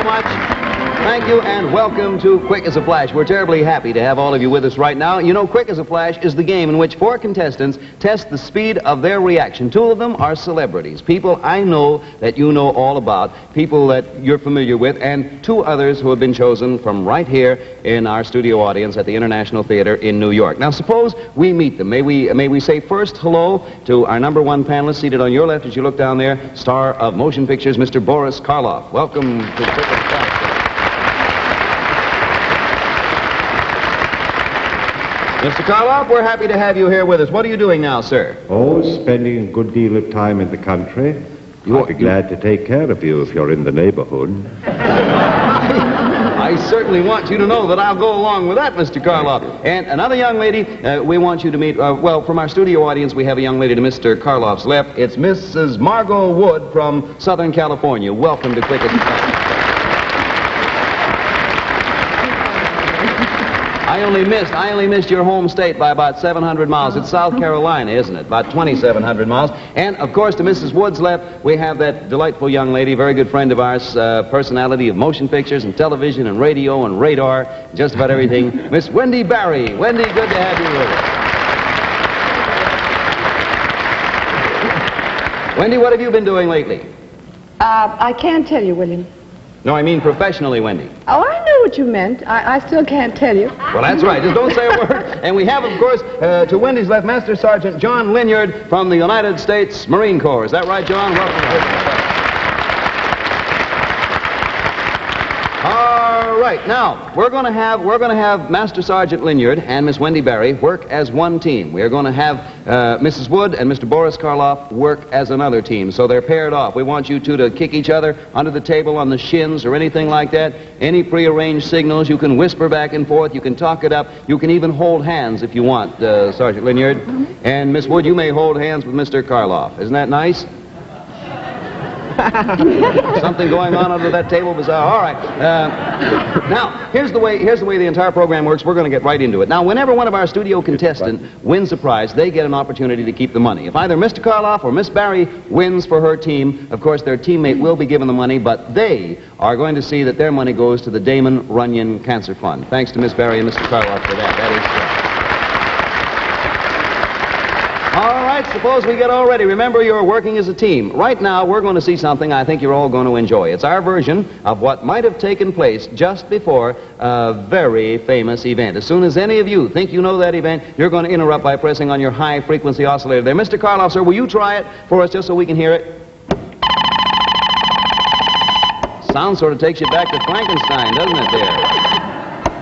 so much. Thank you, and welcome to Quick as a Flash. We're terribly happy to have all of you with us right now. You know, Quick as a Flash is the game in which 4 contestants test the speed of their reaction. 2 of them are celebrities, people I know that you know all about, people that you're familiar with, and 2 others who have been chosen from right here in our studio audience at the International Theater in New York. Now, suppose we meet them. May we say first hello to our number 1 panelist seated on your left as you look down there, star of motion pictures, Mr. Boris Karloff. Welcome to the Quick as a Flash. Mr. Karloff, we're happy to have you here with us. What are you doing now, sir? Oh, spending a good deal of time in the country. I'd be glad to take care of you if you're in the neighborhood. I certainly want you to know that I'll go along with that, Mr. Karloff. And another young lady we want you to meet, well, from our studio audience, we have a young lady to Mr. Karloff's left. It's Mrs. Margot Wood from Southern California. Welcome to Quick as a Flash. I only missed your home state by about 700 miles. It's South Carolina, isn't it? About 2,700 miles. And, of course, to Mrs. Wood's left, we have that delightful young lady, very good friend of ours, personality of motion pictures and television and radio and radar, just about everything, Miss Wendy Barry. Wendy, good to have you with us. Wendy, what have you been doing lately? I can't tell you, William. No, I mean professionally, Wendy. Oh, I know what you meant. I still can't tell you. Well, that's right. Just don't say a word. And we have, of course, to Wendy's left, Master Sergeant John Linyard from the United States Marine Corps. Is that right, John? Welcome. All right. Now, we're going to have Master Sergeant Linyard and Miss Wendy Barry work as one team. We are going to have Mrs. Wood and Mr. Boris Karloff work as another team. So they're paired off. We want you 2 to kick each other under the table on the shins or anything like that. Any prearranged signals, you can whisper back and forth. You can talk it up. You can even hold hands if you want, Sergeant Linyard. Mm-hmm. And Miss Wood, you may hold hands with Mr. Karloff. Isn't that nice? Something going on under that table bizarre. All right. Now, here's the way the entire program works. We're going to get right into it. Now, whenever one of our studio contestants wins a prize, they get an opportunity to keep the money. If either Mr. Karloff or Miss Barry wins for her team, of course, their teammate will be given the money, but they are going to see that their money goes to the Damon Runyon Cancer Fund. Thanks to Miss Barry and Mr. Karloff for that. That is correct. All right, suppose we get all ready. Remember, you're working as a team. Right now, we're going to see something I think you're all going to enjoy. It's our version of what might have taken place just before a very famous event. As soon as any of you think you know that event, you're going to interrupt by pressing on your high-frequency oscillator there. Mr. Karloff, sir, will you try it for us just so we can hear it? Sound sort of takes you back to Frankenstein, doesn't it, there?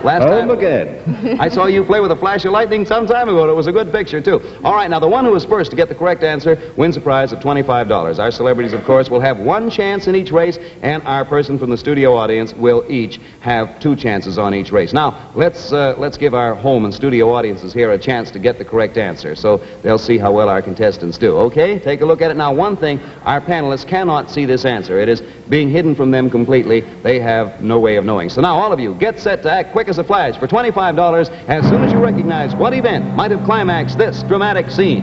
Last time again. I saw you play with a flash of lightning some time ago. It was a good picture, too. All right, now, the one who is first to get the correct answer wins a prize of $25. Our celebrities, of course, will have 1 chance in each race, and our person from the studio audience will each have 2 chances on each race. Now, let's give our home and studio audiences here a chance to get the correct answer, so they'll see how well our contestants do. Okay? Take a look at it. Now, one thing, our panelists cannot see this answer. It is being hidden from them completely. They have no way of knowing. So now, all of you, get set to act quick as a flash for $25 as soon as you recognize what event might have climaxed this dramatic scene.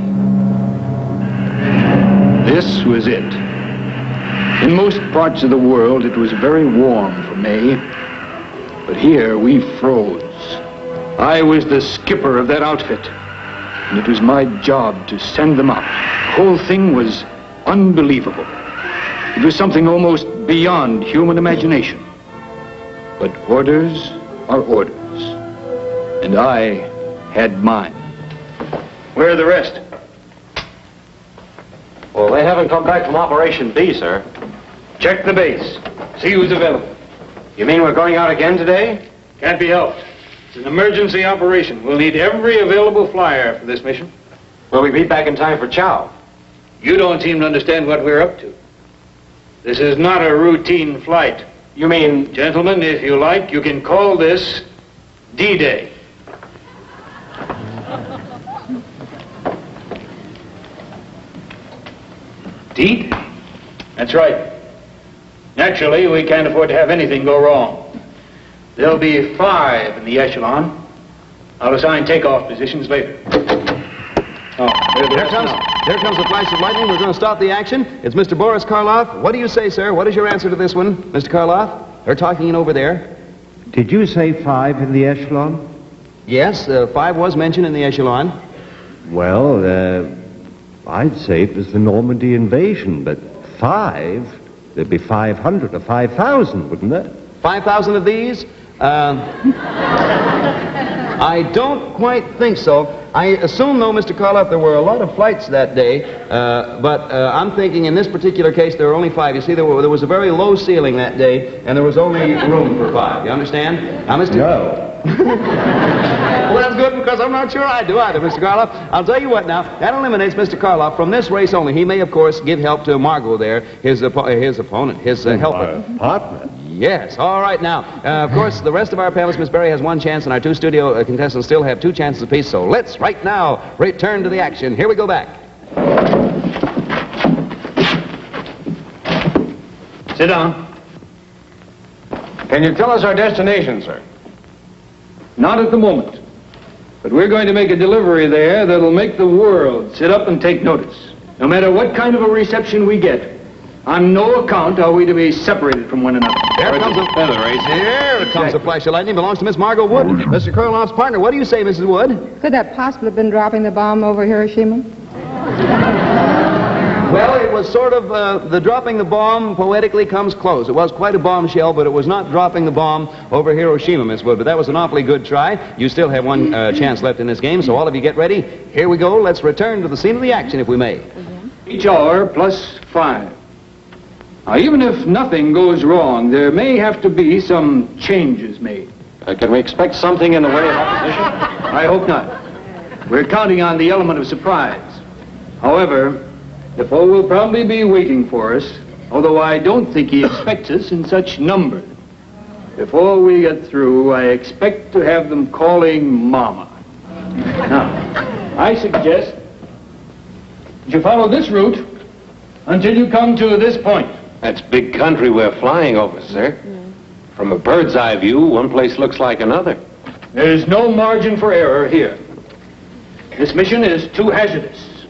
This was it. In most parts of the world, it was very warm for May, but here we froze. I was the skipper of that outfit, and it was my job to send them up. The whole thing was unbelievable. It was something almost beyond human imagination. But orders are orders, and I had mine. Where are the rest? Well, they haven't come back from Operation B, sir. Check the base. See who's available. You mean we're going out again today? Can't be helped. It's an emergency operation. We'll need every available flyer for this mission. Will we be back in time for chow? You don't seem to understand what we're up to. This is not a routine flight. You mean... Gentlemen, if you like, you can call this D-Day. D-Day? That's right. Naturally, we can't afford to have anything go wrong. There'll be 5 in the echelon. I'll assign takeoff positions later. Oh, there comes a flash of lightning. We're going to stop the action. It's Mr. Boris Karloff. What do you say, sir? What is your answer to this one, Mr. Karloff? They're talking over there. Did you say 5 in the echelon? Yes, 5 was mentioned in the echelon. Well, I'd say it was the Normandy invasion, but 5, there'd be 500 or 5,000, wouldn't there? 5,000 of these? I don't quite think so. I assume, though, Mr. Karloff, there were a lot of flights that day, but I'm thinking in this particular case there were only 5. You see, there was a very low ceiling that day, and there was only room for 5. You understand? Now, Mr. No. Well, that's good, because I'm not sure I do either, Mr. Karloff. I'll tell you what now, that eliminates Mr. Karloff from this race only. He may, of course, give help to Margot there, his opponent, his helper. Partner. Yes, all right now. Of course, the rest of our panelists, Miss Berry has 1 chance, and our 2 studio contestants still have 2 chances apiece, so let's, right now, return to the action. Here we go back. Sit down. Can you tell us our destination, sir? Not at the moment. But we're going to make a delivery there that'll make the world sit up and take notice. No matter what kind of a reception we get, on no account are we to be separated from one another. There comes a feather race. Here comes a flash of lightning. Belongs to Miss Margot Wood, Mr. Karloff's partner. What do you say, Mrs. Wood? Could that possibly have been dropping the bomb over Hiroshima? Well, it was sort of, the dropping the bomb poetically comes close. It was quite a bombshell, but it was not dropping the bomb over Hiroshima, Miss Wood. But that was an awfully good try. You still have 1 chance left in this game, so all of you get ready. Here we go. Let's return to the scene of the action, if we may. Each hour plus 5. Now, even if nothing goes wrong, there may have to be some changes made. Can we expect something in the way of opposition? I hope not. We're counting on the element of surprise. However, the foe will probably be waiting for us, although I don't think he expects us in such numbers. Before we get through, I expect to have them calling Mama. Now, I suggest that you follow this route until you come to this point. That's big country we're flying over, sir. From a bird's eye view, one place looks like another. There's no margin for error here. This mission is too hazardous.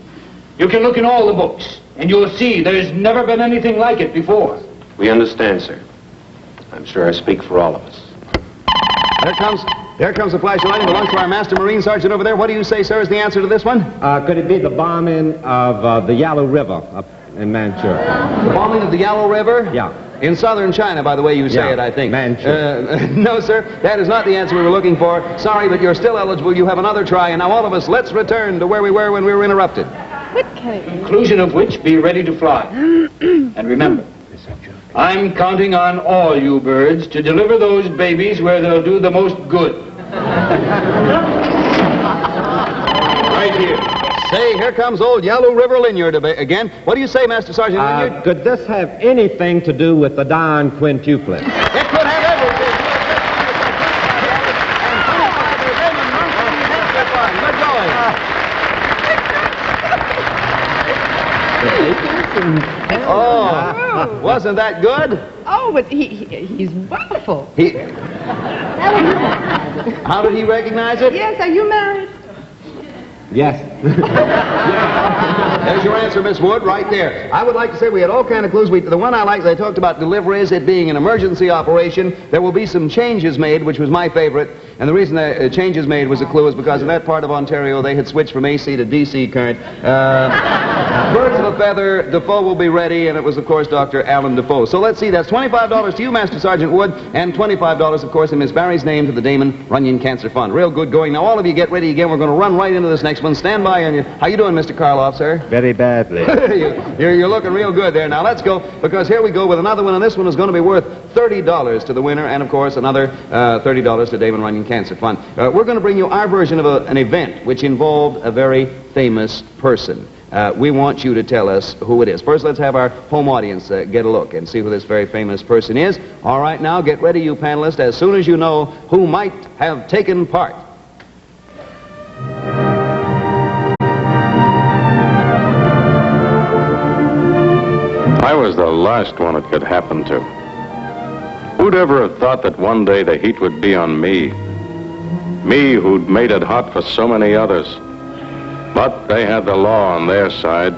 You can look in all the books, and you'll see there's never been anything like it before. We understand, sir. I'm sure I speak for all of us. There comes a flash of lightning. Belongs to our Master Marine Sergeant over there. What do you say, sir, is the answer to this one? Could it be the bombing of the Yalu River up in Manchuria? The bombing of the Yalu River? Yeah. In southern China, by the way you say it, I think. Manchuria. No, sir, that is not the answer we were looking for. Sorry, but you're still eligible. You have another try. And now all of us, let's return to where we were when we were interrupted. Conclusion of which, be ready to fly. And remember, I'm counting on all you birds to deliver those babies where they'll do the most good. Right here. Say, here comes old Yalu River Linyard again. What do you say, Master Sergeant Linyard? Could this have anything to do with the Don quintuplet? It could have everything. Good going. Oh, wasn't that good? Oh, but he's wonderful. How did he recognize it? Yes, are you married? Yes. There's your answer, Miss Wood, right there. I would like to say we had all kind of clues. The one I liked, they talked about deliveries, it being an emergency operation. There will be some changes made, which was my favorite. And the reason the changes made was a clue is because in that part of Ontario, they had switched from AC to DC current. Birds of a feather, Defoe will be ready, and it was, of course, Dr. Alan Defoe. So let's see, that's $25 to you, Master Sergeant Wood, and $25, of course, in Miss Barry's name to the Damon Runyon Cancer Fund. Real good going. Now, all of you get ready again. We're going to run right into this next one. Stand by on you. How you doing, Mr. Karloff, sir? Very badly. You're looking real good there. Now, let's go, because here we go with another one, and this one is going to be worth $30 to the winner, and, of course, another $30 to Damon Runyon Cancer Fund. We're going to bring you our version of an event which involved a very famous person. We want you to tell us who it is. First, let's have our home audience get a look and see who this very famous person is. All right, now, get ready, you panelists, as soon as you know who might have taken part. I was the last one it could happen to. Who'd ever have thought that one day the heat would be on me? Me who'd made it hot for so many others. But they had the law on their side,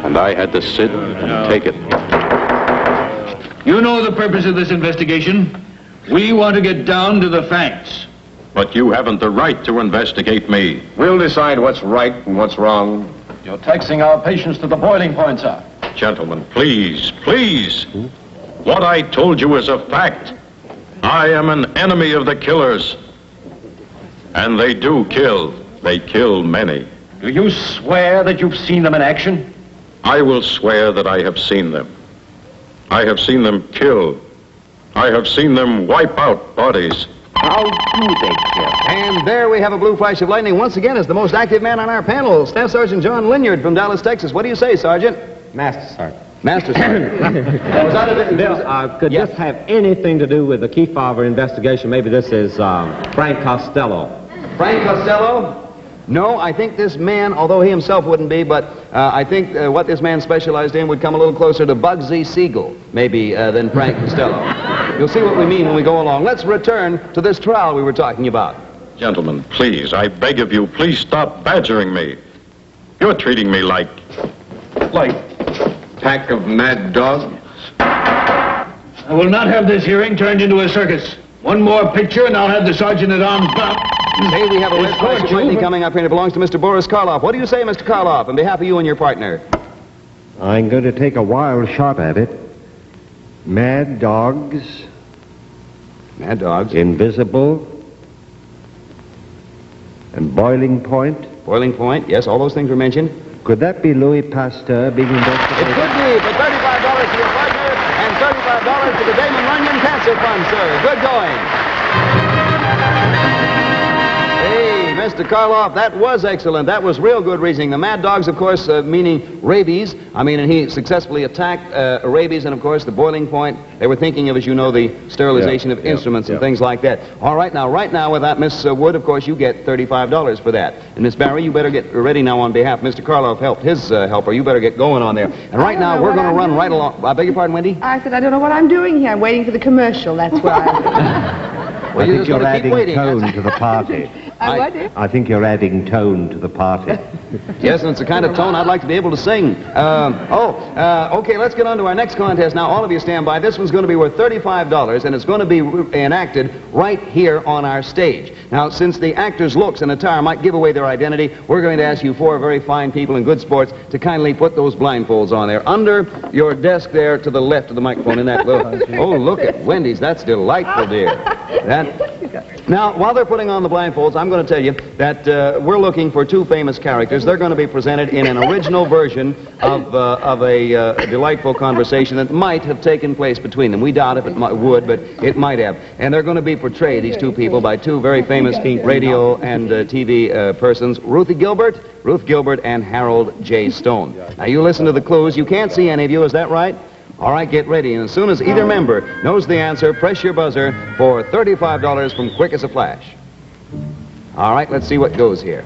and I had to sit and take it. You know the purpose of this investigation. We want to get down to the facts. But you haven't the right to investigate me. We'll decide what's right and what's wrong. You're taxing our patience to the boiling point, sir. Gentlemen, please, please. What I told you is a fact. I am an enemy of the killers. And they do kill. They kill many. Do you swear that you've seen them in action? I will swear that I have seen them. I have seen them kill. I have seen them wipe out bodies. How do they kill? And there we have a blue flash of lightning once again as the most active man on our panel, Staff Sergeant John Linyard from Dallas, Texas. What do you say, Sergeant? Master Sergeant. Master Sergeant. Was that a bit... Bill, could Yes. this have anything to do with the Kefauver investigation? Maybe this is Frank Costello. Frank Costello? No, I think this man, although he himself wouldn't be, but I think what this man specialized in would come a little closer to Bugsy Siegel, maybe, than Frank Costello. You'll see what we mean when we go along. Let's return to this trial we were talking about. Gentlemen, please, I beg of you, please stop badgering me. You're treating me like Pack of mad dogs. I will not have this hearing turned into a circus. One more picture and I'll have the sergeant-at-arms bound. Say we have a red flash of lightning coming up here and it belongs to Mr. Boris Karloff. What do you say, Mr. Karloff, on behalf of you and your partner? I'm going to take a wild shot at it. Mad dogs, Mad dogs. invisible, and boiling point. Boiling point. Yes, all those things were mentioned. Could that be Louis Pasteur being It investigated? could be for $35 to your partner and $35 to the Damon Runyon Cancer Fund, sir. Good going. Hey, Mr. Karloff, that was excellent. That was real good reasoning. The Mad Dogs, of course, meaning rabies. I mean, and he successfully attacked rabies, and of course, the boiling point. They were thinking of, as you know, the sterilization of instruments and things like that. All right, now with that, Miss Wood, of course, you get $35 for that. And Miss Barry, you better get ready now on behalf. Mr. Karloff helped his helper. You better get going on there. And right now, we're going to run right along. I beg your pardon, Wendy? I said, I don't know what I'm doing here. I'm waiting for the commercial. That's why I... Well, I you're think just you're gonna keep adding waiting. tone to the party. What, dear? I think you're adding tone to the party. Yes, and it's the kind of tone I'd like to be able to sing. Okay, let's get on to our next contest now. All of you stand by. This one's going to be worth $35, and it's going to be enacted right here on our stage. Now, since the actor's looks and attire might give away their identity, we're going to ask you four very fine people in good sports to kindly put those blindfolds on there. Under your desk there to the left of the microphone in that little... Oh, look at Wendy's. That's delightful, dear. Now, while they're putting on the blindfolds, I'm going to tell you that we're looking for two famous characters. They're going to be presented in an original version of a delightful conversation that might have taken place between them. We doubt if it would, but it might have. And they're going to be portrayed, these two people, by two very famous radio and TV persons, Ruth Gilbert and Harold J. Stone. Now, you listen to the clues. You can't see any of you, is that right? All right, get ready. And as soon as either member knows the answer, press your buzzer for $35 from Quick as a Flash. All right, let's see what goes here.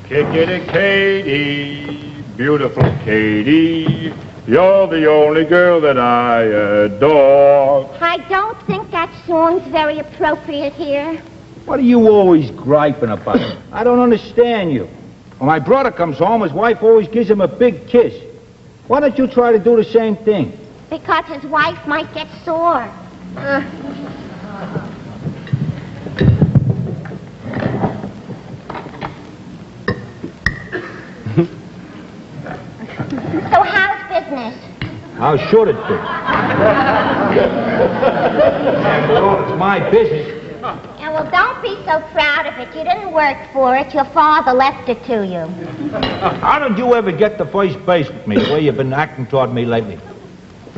Kickity Katie, beautiful Katie, you're the only girl that I adore. I don't think that song's very appropriate here. What are you always griping about? I don't understand you. When my brother comes home, his wife always gives him a big kiss. Why don't you try to do the same thing? Because his wife might get sore. So how's business? How should it be? It's my business. Yeah, well, don't be so proud of it. You didn't work for it. Your father left it to you. How did you ever get to first base with me, the way you've been acting toward me lately?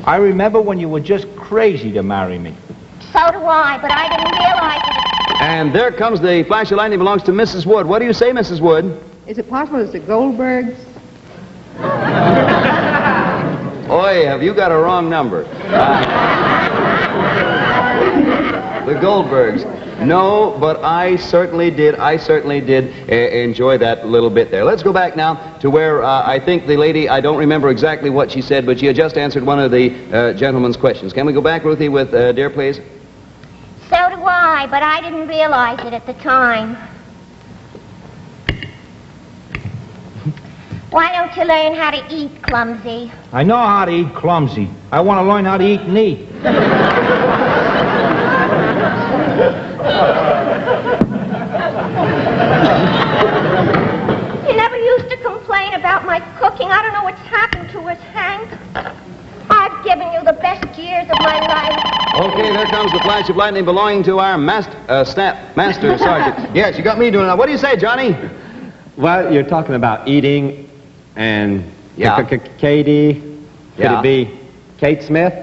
I remember when you were just crazy to marry me. So do I, but I didn't realize it. And there comes the flash of lightning belongs to Mrs. Wood. What do you say, Mrs. Wood? Is it possible it's the Goldbergs? Oy, have you got a wrong number? The Goldbergs. No, but I certainly did enjoy that little bit there. Let's go back now to where I think the lady, I don't remember exactly what she said, but she had just answered one of the gentleman's questions. Can we go back, Ruthie, with dear, please? So do I, but I didn't realize it at the time. Why don't you learn how to eat, clumsy? I know how to eat clumsy. I want to learn how to eat neat. You never used to complain about my cooking. I don't know what's happened to us, Hank. I've given you the best years of my life. Okay, there comes the flash of lightning belonging to our master sergeant. Yes, you got me doing it. What do you say, Johnny? Well, you're talking about eating and Yeah. Katie. Could Yeah. it be Kate Smith?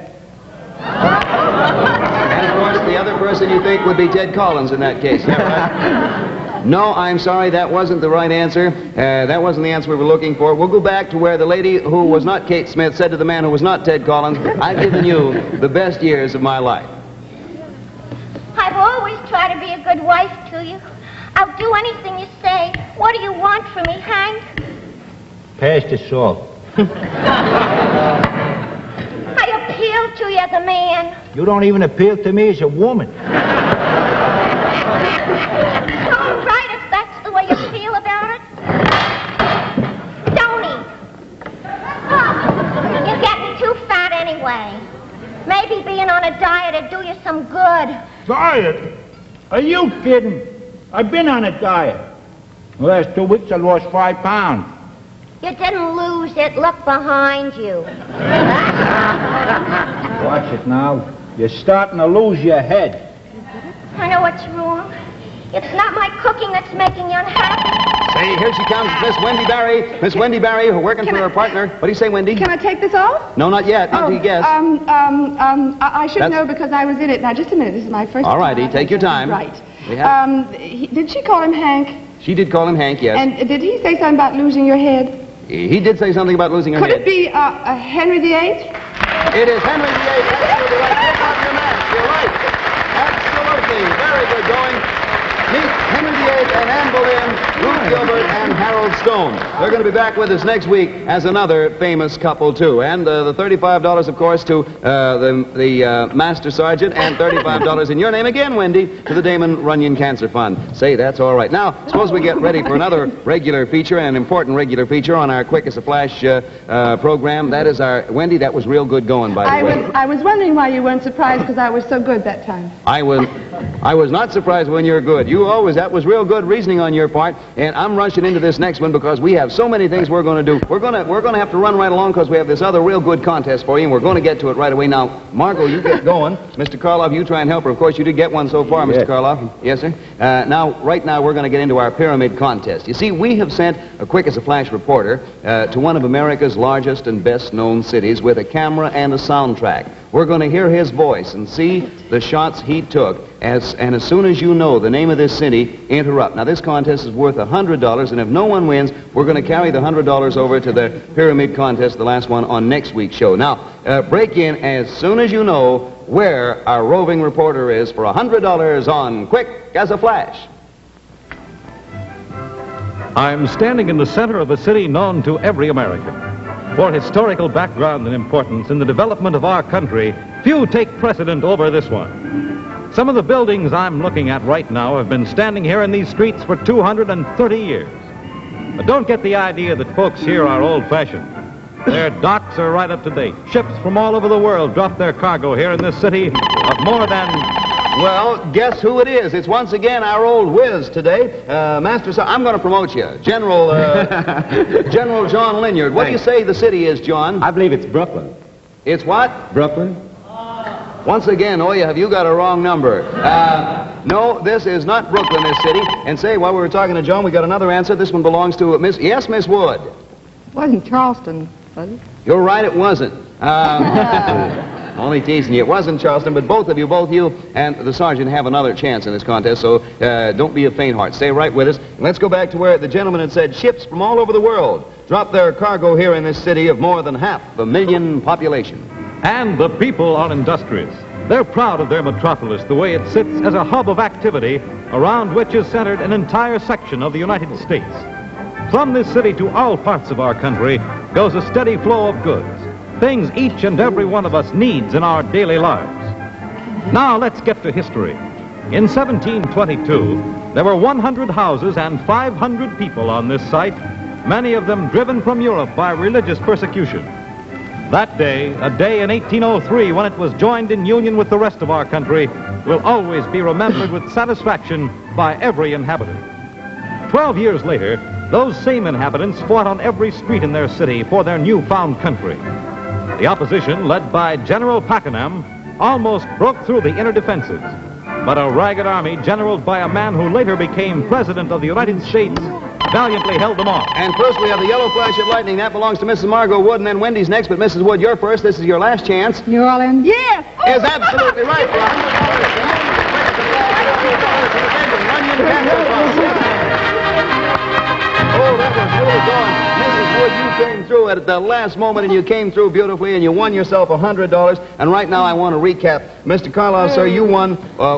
And of course, the other person you think would be Ted Collins in that case. Yeah, right? No, I'm sorry, that wasn't the right answer. That wasn't the answer we were looking for. We'll go back to where the lady who was not Kate Smith said to the man who was not Ted Collins, I've given you the best years of my life. I've always tried to be a good wife to you. I'll do anything you say. What do you want from me, Hank? Pass the salt. I appeal to you as a man. You don't even appeal to me as a woman. All right, if that's the way you feel about it. Tony. Oh, you're getting too fat anyway. Maybe being on a diet would do you some good. Diet? Are you kidding? I've been on a diet. The last 2 weeks I lost 5 pounds. You didn't lose it. Look behind you. Watch it now. You're starting to lose your head. I know what's wrong. It's not my cooking that's making you unhappy. Say, here she comes, Miss Wendy Barry. Miss Wendy Barry, working for her partner. What do you say, Wendy? Can I take this off? No, not yet. Not till you guess. I should That's- know because I was in it. Now, just a minute. This is my first All righty, time. take your time. Right. We have- Did she call him Hank? She did call him Hank, yes. And did he say something about losing your head? He did say something about losing her Could head. it be Henry VIII? It is Henry VIII. Absolutely right. Take off your mask. You're right. Absolutely. Very good going. Meet Henry VIII and Anne Boleyn, Ruth Gilbert, and Harold Stone. They're going to be back with us next week as another famous couple, too. And the $35, of course, to the Master Sergeant, and $35 in your name again, Wendy, to the Damon Runyon Cancer Fund. Say, that's all right. Now, suppose we get ready for another regular feature, and an important regular feature on our Quick as a Flash program. That is our... Wendy, that was real good going, by the way. I was wondering why you weren't surprised because I was so good that time. I was not surprised when you're good. That was real good reasoning on your part, and I'm rushing into this next one because we have so many things we're going to do. We're going to have to run right along because we have this other real good contest for you, and we're going to get to it right away. Now, Margot, you get going. Mr. Karloff, you try and help her. Of course, you did get one so far, Mr. Karloff. Yes, sir? Right now, we're going to get into our pyramid contest. You see, we have sent a Quick as a Flash reporter to one of America's largest and best-known cities with a camera and a soundtrack. We're going to hear his voice and see the shots he took. And as soon as you know the name of this city, interrupt. Now, this contest is worth $100, and if no one wins, we're going to carry the $100 over to the pyramid contest, the last one, on next week's show. Now, break in as soon as you know where our roving reporter is for $100 on Quick as a Flash. I'm standing in the center of a city known to every American. For historical background and importance in the development of our country, few take precedent over this one. Some of the buildings I'm looking at right now have been standing here in these streets for 230 years. But don't get the idea that folks here are old-fashioned. Their docks are right up to date. Ships from all over the world drop their cargo here in this city of more than... Well, guess who it is? It's once again our old whiz today. I'm going to promote you. General John Linyard. What do you say the city is, John? I believe it's Brooklyn. It's what? Brooklyn? Once again, have you got a wrong number? No, this is not Brooklyn, this city. And say, while we were talking to John, we got another answer. This one belongs to Miss Wood. It wasn't Charleston, was it? You're right, it wasn't. Only teasing you. It wasn't Charleston, but both you and the sergeant have another chance in this contest, so don't be a faint heart. Stay right with us. And let's go back to where the gentleman had said ships from all over the world drop their cargo here in this city of more than 500,000 population. And the people are industrious. They're proud of their metropolis, the way it sits as a hub of activity around which is centered an entire section of the United States. From this city to all parts of our country goes a steady flow of goods, things each and every one of us needs in our daily lives. Now let's get to history. In 1722, there were 100 houses and 500 people on this site many of them driven from Europe by religious persecution. That day, a day in 1803 when it was joined in union with the rest of our country, will always be remembered with satisfaction by every inhabitant. 12 years later, those same inhabitants fought on every street in their city for their newfound country. The opposition, led by General Pakenham, almost broke through the inner defenses. But a ragged army, generaled by a man who later became President of the United States, valiantly held them off. And first we have the yellow flash of lightning. That belongs to Mrs. Margot Wood, and then Wendy's next. But Mrs. Wood, you're first. This is your last chance. New Orleans? Yes! Is absolutely right. Oh, that was really going. Mrs. Wood, you came through at the last moment, and you came through beautifully, and you won yourself $100. And right now I want to recap. Mr. Karloff, sir, you won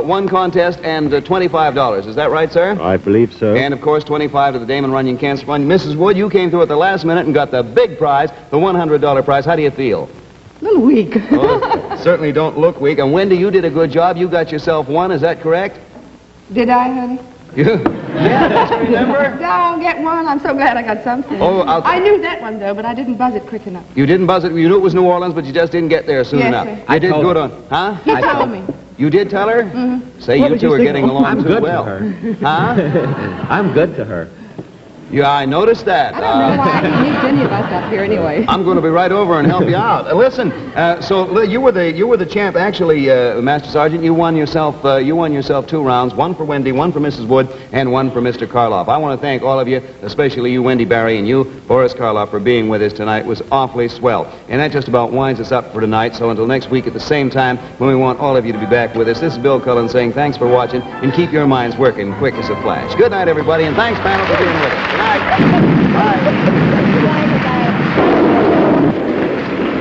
one contest and $25. Is that right, sir? I believe so. And, of course, $25 to the Damon Runyon Cancer Fund. Mrs. Wood, you came through at the last minute and got the big prize, the $100 prize. How do you feel? A little weak. Well, certainly don't look weak. And Wendy, you did a good job. You got yourself one. Is that correct? Did I, honey? Yeah, that's remember? Don't get one. I'm so glad I got something. Oh, I knew that one, though, but I didn't buzz it quick enough. You didn't buzz it. You knew it was New Orleans, but you just didn't get there soon Yes, enough. sir. You did good on. Huh? He told me. You did tell her? Mm-hmm. Say, you two are getting along I'm too good well. to her. Huh? I'm good to her. Yeah, I noticed that. I don't know why he needs any of us up here anyway. I'm going to be right over and help you out. Listen, so you were the champ. Actually, Master Sergeant, you won yourself 2 rounds. One for Wendy, one for Mrs. Wood, and one for Mr. Karloff. I want to thank all of you, especially you, Wendy Barry, and you, Boris Karloff, for being with us tonight. It was awfully swell. And that just about winds us up for tonight. So until next week at the same time, when we want all of you to be back with us, this is Bill Cullen saying thanks for watching and keep your minds working quick as a flash. Good night, everybody, and thanks, panel, for being with us. Good night.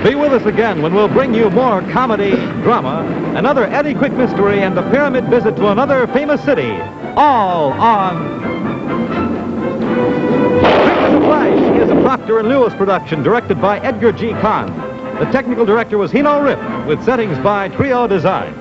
Be with us again when we'll bring you more comedy, drama, another Eddie Quick mystery, and a pyramid visit to another famous city. All on Quick as a Flash is a Procter & Lewis production directed by Edgar G. Kahn. The technical director was Hino Rip, with settings by Trio Design.